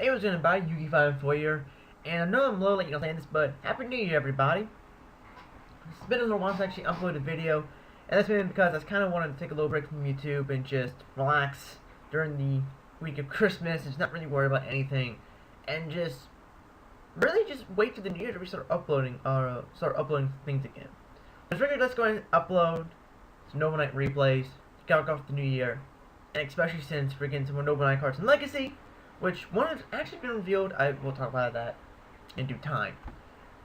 Hey, what's going on, Yugioh for you. And I know I'm a little late saying this, but Happy New Year, everybody. It's been a little while since I actually uploaded a video, and that's been because I kind of wanted to take a little break from YouTube and just relax during the week of Christmas, and just not really worry about anything, and just really just wait for the New Year to restart start uploading things again. So figured let's go ahead and upload some Noble Knight replays to kick off the New Year, and especially since we're getting some more Noble Knight cards in Legacy, which one has actually been revealed. I will talk about that in due time.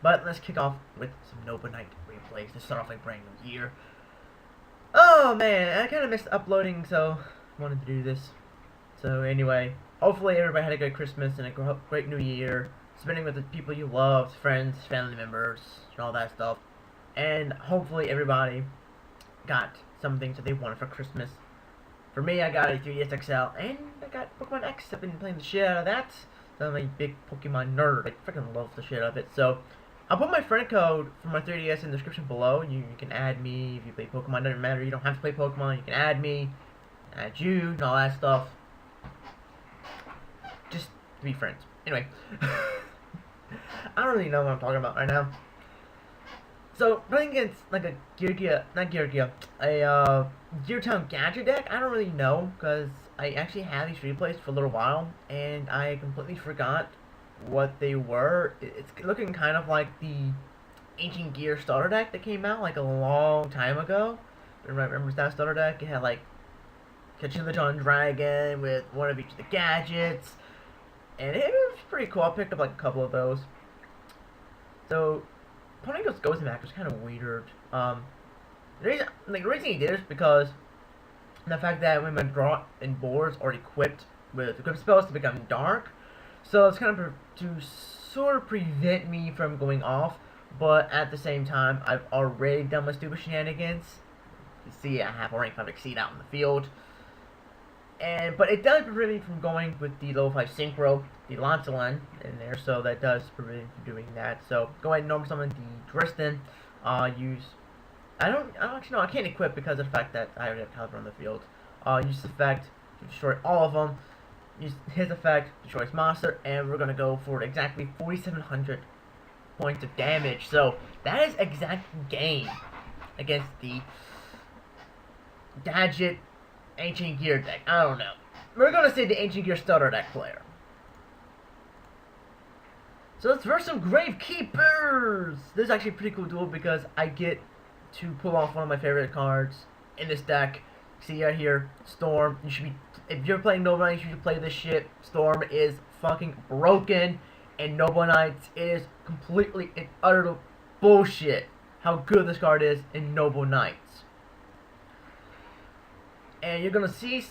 But let's kick off with some Noble Knight replays to start off a brand new year. Oh man, I kind of missed uploading, so I wanted to do this. So anyway, hopefully everybody had a good Christmas and a great New Year, spending with the people you loved, friends, family members, and all that stuff. And hopefully everybody got some things that they wanted for Christmas. For me, I got a 3DS XL, and I got Pokemon X. I've been playing the shit out of that. So I'm a big Pokemon nerd. I freaking love the shit out of it. So I'll put my friend code for my 3DS in the description below. You can add me if you play Pokemon. Doesn't matter. You don't have to play Pokemon. You can add me, add you, and all that stuff. Just to be friends. Anyway, I don't really know what I'm talking about right now. So, playing against, like, a Geartown Gadget deck, I don't really know, because I actually had these replays for a little while, and I completely forgot what they were. It's looking kind of like the Ancient Gear starter deck that came out, like, a long time ago. Remember that starter deck? It had, like, Catching the Dawn Dragon with one of each of the gadgets, and it was pretty cool. I picked up, like, a couple of those. So, Ponygo's Ghost Mac was kind of weird. The reason he did it is because the fact that when my draw and boards are equipped with equipped spells to become dark, so it's kind of to sort of prevent me from going off, but at the same time, I've already done my stupid shenanigans. You see, I have a rank 5 Exceed out in the field. But it does prevent me from going with the level 5 Synchro, the Lancelin in there, so that does prevent me from doing that. So go ahead and normal summon the Dristan. I don't actually know, I can't equip because of the fact that I already have Caliber on the field. Use this effect to destroy all of them. Use his effect, destroys monster, and we're gonna go for exactly 4,700 points of damage. So that is exact game against the Gadget Ancient Gear deck. I don't know. We're gonna say the Ancient Gear starter deck player. So let's verse some Gravekeepers! This is actually a pretty cool duel because I get to pull off one of my favorite cards in this deck. See right here, Storm. You should be, if you're playing Noble Knights, you should play this shit. Storm is fucking broken, and Noble Knights is completely and utter bullshit how good this card is in Noble Knights. And you're gonna see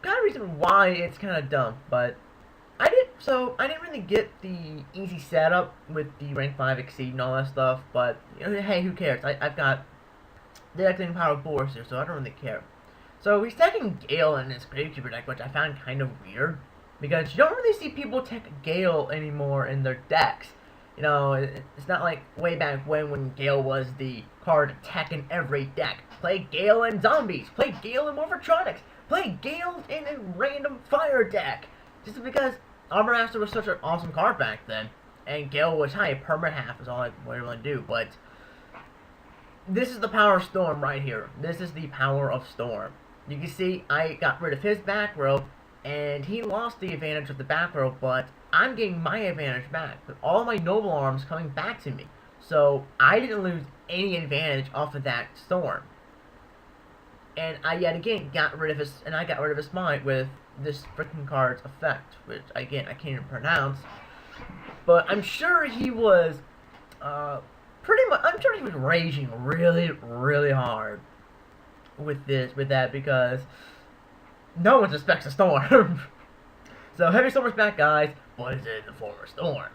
kind of reason why it's kind of dumb, but I didn't really get the easy setup with the rank 5 Exceed and all that stuff, but you know, hey, who cares? I've got the acting power of Boris here, so I don't really care. So he's taking Gale in his Gravekeeper deck, which I found kind of weird, because you don't really see people take Gale anymore in their decks. You know, it's not like way back when Gale was the card to tech in every deck. Play Gale in Zombies, play Gale in Morphotronics, play Gale in a random fire deck. Just because Armor Master was such an awesome card back then, and Gale was high, perma half is all I really do, but this is the power of Storm right here. This is the power of Storm. You can see I got rid of his back row, and he lost the advantage of the back row, but I'm getting my advantage back, with all my Noble Arms coming back to me. So I didn't lose any advantage off of that Storm. And I yet again got rid of his mind with this freaking card's effect, which again I can't even pronounce. But I'm sure he was I'm sure he was raging really, really hard with that, because no one suspects a Storm. So Heavy Storm's back, guys, but it's in the form of Storm.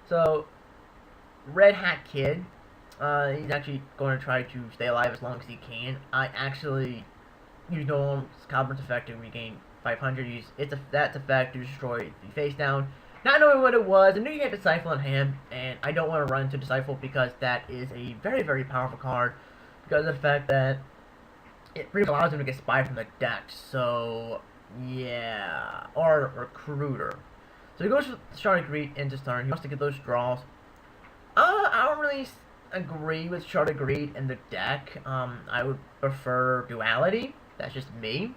So Red Hat Kid, he's actually going to try to stay alive as long as he can. I actually use Nolan's Caliber's effect to regain 500. Use that's effect to destroy the face down. Not knowing what it was, I knew you had Disciple in hand, and I don't want to run into Disciple because that is a very, very powerful card because of the fact that it pretty much allows him to get Spy from the deck. So yeah, or Recruiter. So he goes with Shard Greed into turn. He wants to get those draws. I don't really agree with Shard Greed in the deck. I would prefer Duality. That's just me.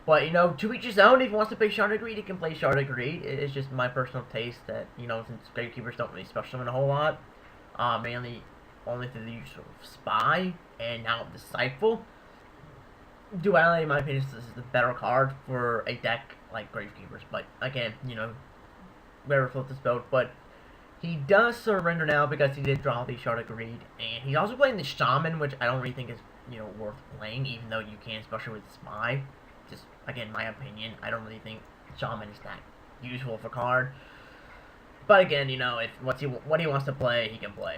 But, you know, to each his own. If he wants to play Shard Greed, he can play Shard Greed. It's just my personal taste that, you know, since Gravekeepers don't really special summon a whole lot, mainly only through the use of Spy and now Disciple, Duality, in my opinion, is the better card for a deck like Gravekeepers. But, again, you know, wherever float this boat. But he does surrender now because he did draw the Shard Greed. And he's also playing the Shaman, which I don't really think is, you know, worth playing, even though you can, especially with Spy. Just, again, my opinion. I don't really think Shaman is that useful of a card. But again, you know, if what he wants to play, he can play.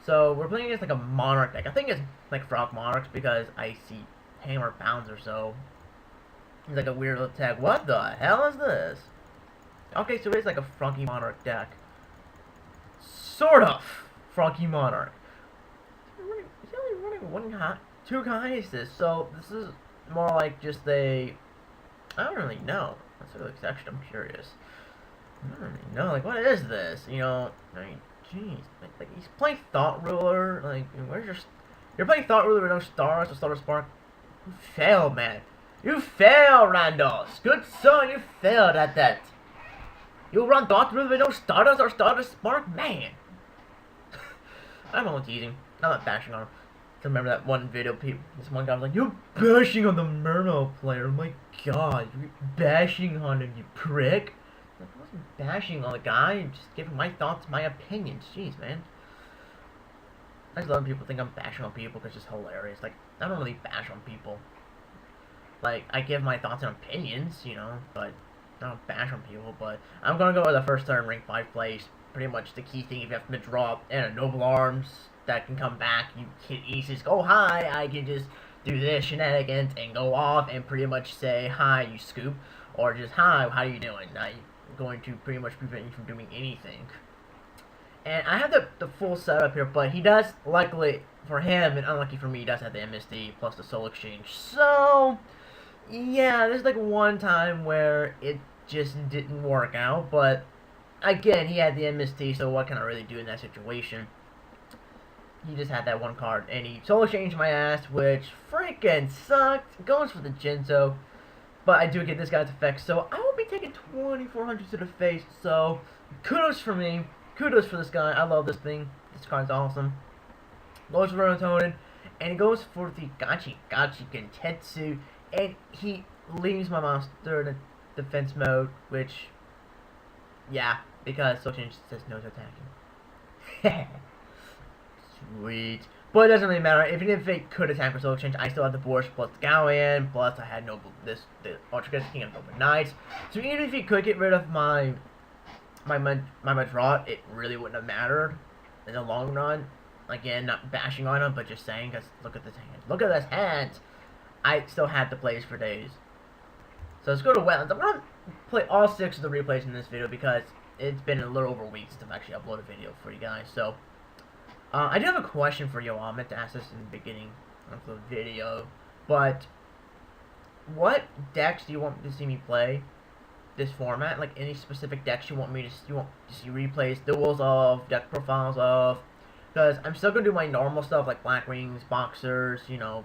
So we're playing against like a Monarch deck. I think it's like Frog Monarchs because I see Hammer Bouncer, so it's like a weird little tag. What the hell is this? Okay, so it's like a Froggy Monarch deck. Sort of Froggy Monarch. He's only running two guys. So this is more like just a. I don't really know. That's really actually I'm curious. I don't really know. Like, what is this? You know, I mean, jeez, like he's playing Thought Ruler. Like, where's your? You're playing Thought Ruler with no stars, so Starter Spark. You failed, man. You failed, Randolph. Good son, you failed at that. You run Thought Ruler with no Stardust or Starter Spark, man. I'm only teasing. I'm not bashing on him. I remember that one video, this one guy was like, "You're bashing on the Murno player." Oh my god, you're bashing on him, you prick. I wasn't bashing on the guy, I'm just giving my thoughts, my opinions. Jeez, man. I just love when people think I'm bashing on people because it's just hilarious. Like, I don't really bash on people. Like, I give my thoughts and opinions, you know, but I don't bash on people. But I'm gonna go with the first turn, rank 5 place. Pretty much the key thing, if you have to draw and a Noble Arms that can come back, you can easily just go, "Hi, I can just do this shenanigans and go off and pretty much say, "Hi, you scoop," or just, "Hi, how you doing?" I'm going to pretty much prevent you from doing anything. And I have the full setup here, but he does, luckily for him, and unlucky for me, he does have the MSD plus the Soul Exchange. So, yeah, there's like one time where it just didn't work out, but again, he had the MST, so what can I really do in that situation? He just had that one card, and he Soul Exchanged my ass, which freaking sucked. Goes for the Jinzo, but I do get this guy's effect, so I will be taking 2,400 to the face, so kudos for me. Kudos for this guy. I love this thing. This card's awesome. Goes for Rotonin, and he goes for the Gachi Gentetsu, and he leaves my monster in defense mode, which, yeah, because Soul Exchange says no to attacking. Sweet. But it doesn't really matter. Even if it could attack with Soul Exchange, I still have the Borscht plus the Gaoyan, plus I had the Ultra King of Noble Knights. So even if he could get rid of my draw, it really wouldn't have mattered in the long run. Again, not bashing on him, but just saying, because look at this hand. Look at this hand! I still had the plays for days. So let's go to Wetlands. I'm going to play all 6 of the replays in this video because it's been a little over a week since I've actually uploaded a video for you guys. So, I do have a question for you all. I meant to ask this in the beginning of the video. But, what decks do you want to see me play this format? Like, any specific decks you want to see replays, duels of, deck profiles of? Because I'm still going to do my normal stuff like Black Wings, Boxers, you know,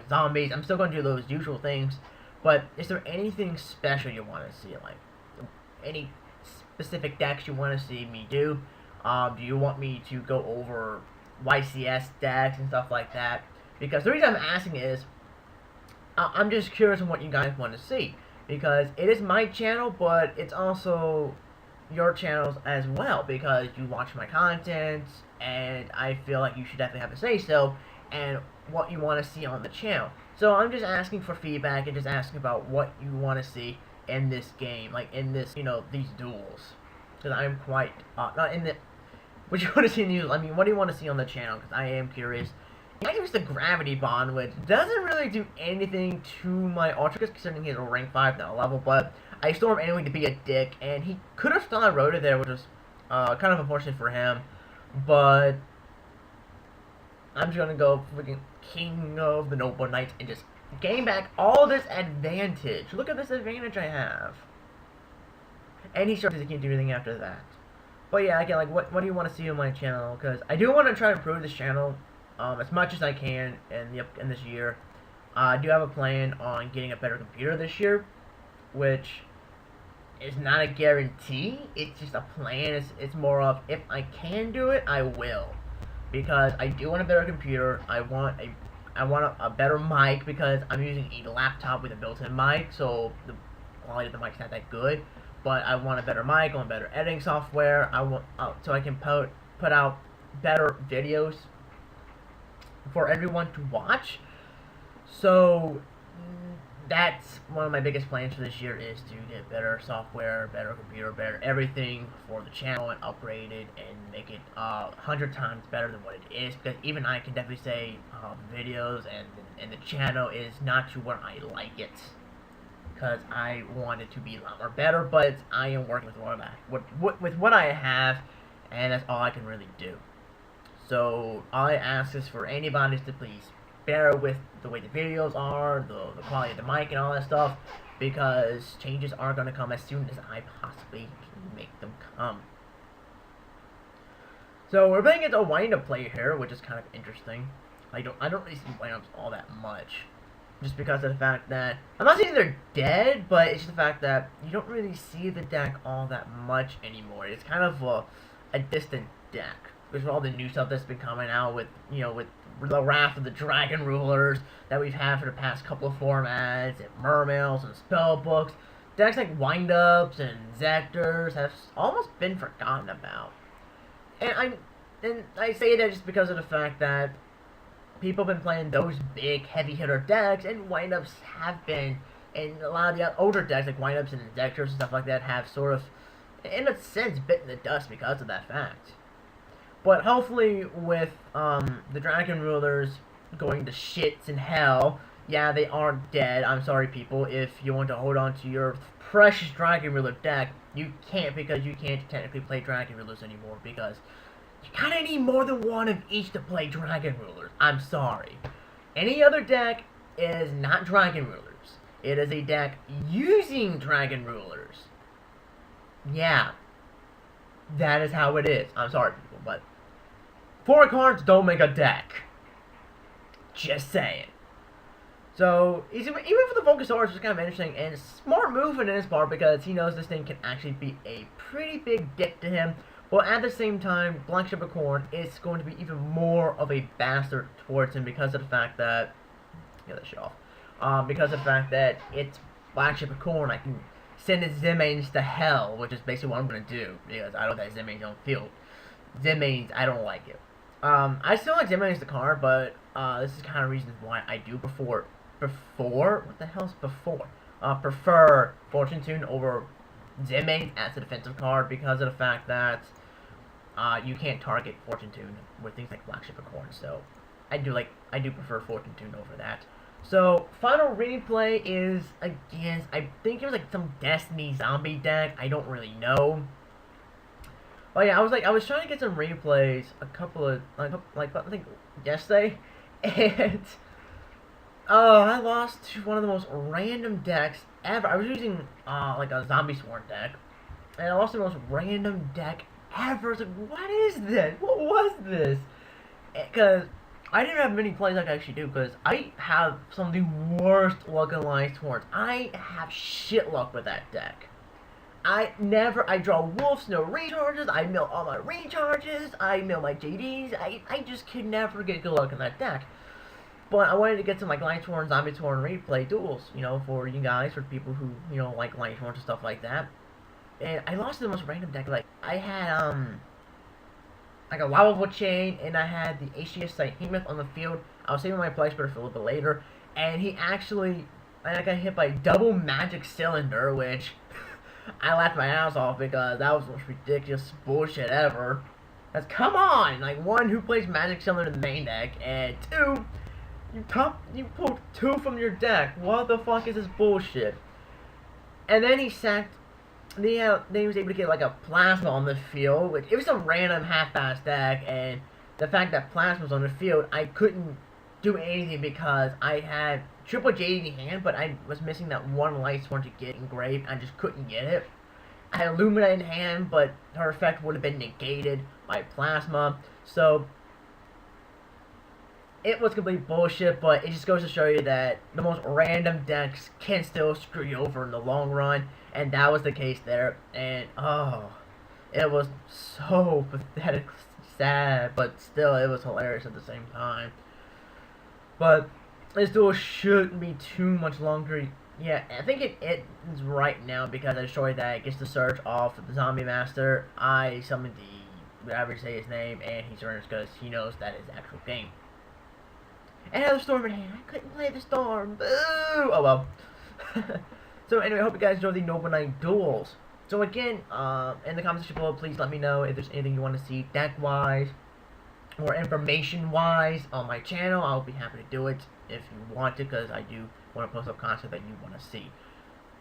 zombies. I'm still going to do those usual things. But is there anything special you want to see? Like, any specific decks you want to see me do? Do you want me to go over YCS decks and stuff like that? Because the reason I'm asking is, I'm just curious on what you guys want to see. Because it is my channel, but it's also your channels as well. Because you watch my content, and I feel like you should definitely have a say-so, and what you want to see on the channel. So I'm just asking for feedback and just asking about what you want to see in this game, like in this, you know, these duels. Because I'm quite, not in the, what you want to see in these, I mean, what do you want to see on the channel? Because I am curious. I use the Gravity Bond, which doesn't really do anything to my Ultra, considering he's a rank 5 now level, but I Storm anyway to be a dick, and he could have still Rota there, which was kind of unfortunate for him, but I'm just gonna go freaking King of the Noble Knights and just gain back all this advantage. Look at this advantage I have. and he started to keep doing anything after that. But yeah, again, like, what do you want to see on my channel? Because I do want to try to improve this channel as much as I can in this year. I do have a plan on getting a better computer this year, which is not a guarantee. It's just a plan. It's more of, if I can do it, I will. Because I do want a better computer. I want a better mic because I'm using a laptop with a built-in mic, so the quality of the mic's not that good. But I want a better mic. I want better editing software. I want so I can put out better videos for everyone to watch. So that's one of my biggest plans for this year, is to get better software, better computer, better everything for the channel, and upgrade it and make it 100 times better than what it is. Because even I can definitely say videos and the channel is not to where I like it, because I want it to be a lot more better. But I am working with what I have, and that's all I can really do. So all I ask is for anybody to please bear with the way the videos are, the quality of the mic and all that stuff, because changes are going to come as soon as I possibly can make them come. So we're playing against a wind-up player here, which is kind of interesting. I don't really see wind-ups all that much, just because of the fact that, I'm not saying they're dead, but it's just the fact that you don't really see the deck all that much anymore. It's kind of a distant deck, because of all the new stuff that's been coming out with, with the Wrath of the Dragon Rulers that we've had for the past couple of formats, and Mermails and Spellbooks. Decks like Wind-Ups and Zectors have almost been forgotten about. And I say that just because of the fact that people have been playing those big heavy hitter decks, and Wind-Ups have been, and a lot of the older decks like Wind-Ups and Zectors and stuff like that have sort of, in a sense, bitten the dust because of that fact. But hopefully with the Dragon Rulers going to shits in hell, yeah, they aren't dead. I'm sorry, people. If you want to hold on to your precious Dragon Ruler deck, you can't, because you can't technically play Dragon Rulers anymore, because you kind of need more than one of each to play Dragon Rulers. I'm sorry. Any other deck is not Dragon Rulers. It is a deck using Dragon Rulers. Yeah. That is how it is. I'm sorry, people, but 4 cards don't make a deck. Just saying. So, even for the Focus-Saurus, it's kind of interesting, and smart move in his part, because he knows this thing can actually be a pretty big dick to him. But at the same time, Black Ship of Corn is going to be even more of a bastard towards him, because of the fact that, get that shit off, because of the fact that it's Black Ship of Corn. I can send his Zemains to hell, which is basically what I'm going to do, because I don't have Zemains on field. Zemains, I don't like it. I still like Zemains the card, but this is kind of reasons why I do prefer Fortune Tune over Zemains as a defensive card, because of the fact that you can't target Fortune Tune with things like Black Ship of Corn. So I do prefer Fortune Tune over that. So final replay is against, I think it was like some Destiny zombie deck. I don't really know. Oh yeah, I was trying to get some replays a couple of, I think yesterday, and I lost to one of the most random decks ever. I was using like a Zombie Swarm deck, and I lost the most random deck ever. I was like, what is this? What was this? Because I didn't have many plays I could actually do, because I have some of the worst luck in Alliance Swords. I have shit luck with that deck. I draw wolves, no recharges, I mill all my recharges, I mill my JDs, I just could never get good luck in that deck. But I wanted to get some, like, Lion Sworn, Zombie Sworn replay duels, for you guys, for people who, like Lion Sworns and stuff like that. And I lost to the most random deck. Like, I had, like a Lava Chain, and I had the HCS Behemoth on the field. I was saving my place for a little bit later, and he actually, I got hit by double Magic Cylinder, which I laughed my ass off, because that was the most ridiculous bullshit ever. That's, come on! Like, 1, who plays Magic Cylinder in the main deck, and 2, you pulled 2 from your deck. What the fuck is this bullshit? And then he sacked, then he was able to get like a Plasma on the field, which, it was some random half-ass deck, and the fact that Plasma was on the field, I couldn't do anything, because I had triple JD in hand, but I was missing that one Light Sworn to get engraved. I just couldn't get it. I illuminated hand, but her effect would have been negated by plasma. So it was complete bullshit, but it just goes to show you that the most random decks can still screw you over in the long run, and that was the case there. And oh, it was so pathetic, sad, but still it was hilarious at the same time. But this duel shouldn't be too much longer. Yeah, I think it ends right now because I showed that it gets the search off the Zombie Master. I summoned the whatever you say his name, and he surrenders because he knows that is the actual game. And I had the storm in hand. I couldn't play the storm. Boo! Oh well. So anyway, I hope you guys enjoyed the Noble Knight duels. So again, in the comment section below, please let me know if there's anything you want to see deck-wise or information-wise on my channel. I'll be happy to do it if you want to, because I do want to post up content that you want to see.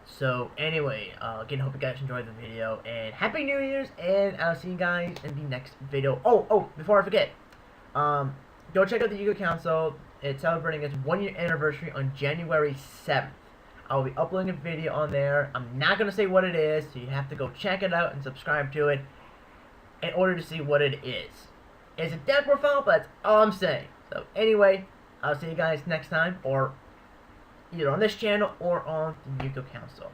So anyway, again, hope you guys enjoyed the video, and Happy New Year's, and I'll see you guys in the next video. Oh, before I forget, go check out the Yugioh Council. It's celebrating its 1-year anniversary on January 7th. I will be uploading a video on there. I'm not going to say what it is, so you have to go check it out and subscribe to it in order to see what it is. It's a deck profile, but that's all I'm saying. So anyway, I'll see you guys next time, or either on this channel or on the Yugioh Council.